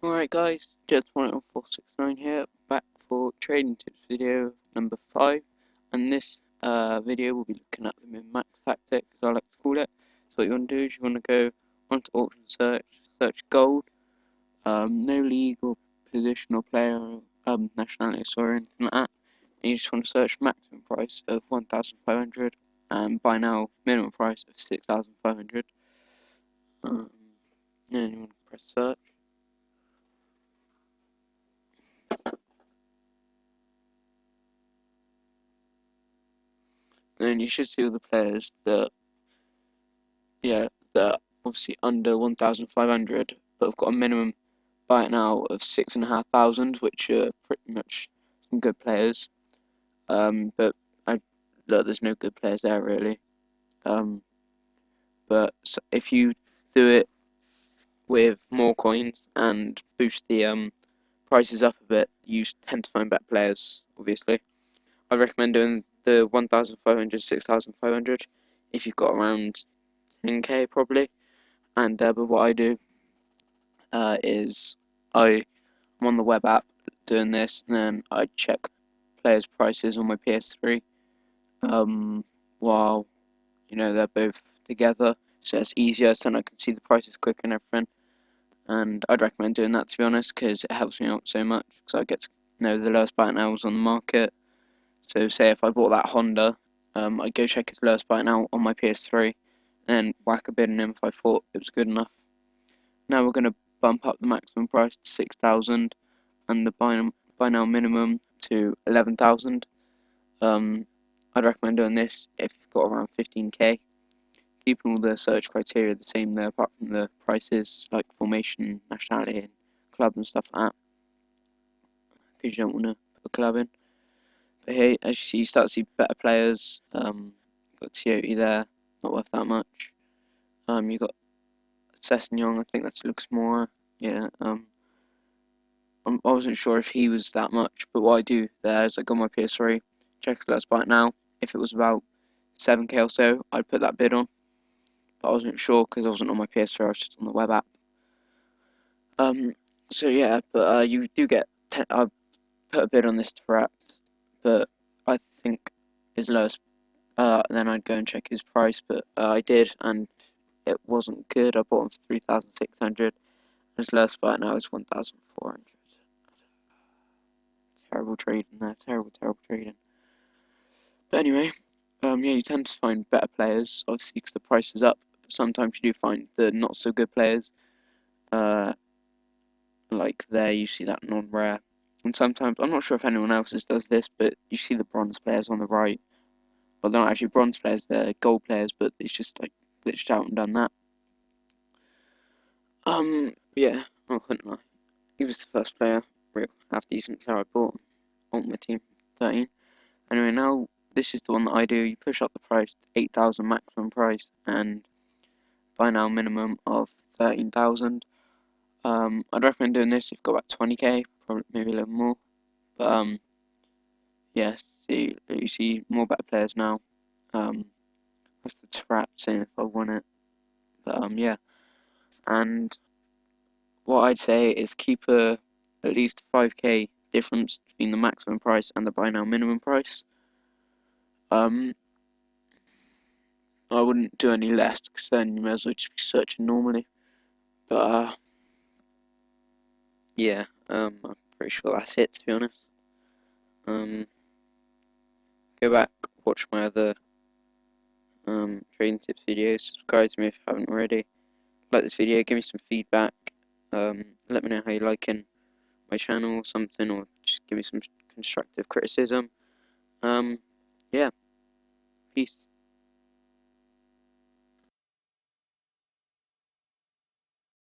Alright guys, Jets10469 here, back for trading tips video number 5, and this video will be looking at the min-max tactic, as I like to call it. So what you want to do is you want to go onto auction search gold, no league or position or player, nationality or anything like that, and you just want to search maximum price of 1,500 and buy now minimum price of 6,500, and then you want to press search. And then you should see all the players that are obviously under 1,500, but have got a minimum buy it now of 6,500, which are pretty much some good players. But look, there's no good players there really. But if you do it with more coins and boost the prices up a bit, you tend to find better players. Obviously, I recommend doing the 1,500, 6,500 if you've got around 10k probably. And but what I do is I'm on the web app doing this, and then I check players' prices on my PS3 while they're both together, so it's easier, so I can see the prices quick and everything. And I'd recommend doing that, to be honest, because it helps me out so much, because I get to know the lowest buy nows on the market. So say if I bought that Honda, I'd go check its lowest buy now on my PS3 and then whack a bid in him if I thought it was good enough. Now we're going to bump up the maximum price to 6,000 and the buy now minimum to 11,000. I'd recommend doing this if you've got around 15k, keeping all the search criteria the same there apart from the prices like formation, nationality, and club and stuff like that, because you don't want to put a club in. But here, as you see, you start to see better players. Got Toyota there, not worth that much. You got Young, I think that looks more. Yeah. I wasn't sure if he was that much, but what I do there is I go on my PS3, check his last buy now. If it was about 7k or so, I'd put that bid on. But I wasn't sure because I wasn't on my PS3, I was just on the web app. So yeah, but you do get. I put a bid on this threat, but I think his lowest. Then I'd go and check his price, but I did, and it wasn't good. I bought him for 3,600. His lowest buy now is 1,400. Terrible trading there, terrible trading. But anyway, yeah, you tend to find better players, obviously, because the price is up. But sometimes you do find the not so good players. Like there, you see that non-rare. And sometimes, I'm not sure if anyone else's does this, but you see the bronze players on the right. Well, they're not actually bronze players, they're gold players, but it's just like glitched out and done that. Yeah, I couldn't lie. He was the first player, real half-decent player I bought on my team, 13. Anyway, now this is the one that I do. You push up the price to 8,000 maximum price and buy now minimum of 13,000. I'd recommend doing this if you've got about 20k, probably maybe a little more. But yeah, you see more better players now. That's the trap saying if I won it. But yeah, and what I'd say is keep at least 5k difference between the maximum price and the buy now minimum price. I wouldn't do any less because then you may as well just be searching normally. But yeah, I'm pretty sure that's it, to be honest. Go back, watch my other trading tips videos, subscribe to me if you haven't already. Like this video, give me some feedback. Let me know how you're liking my channel or something, or just give me some constructive criticism. Yeah, peace.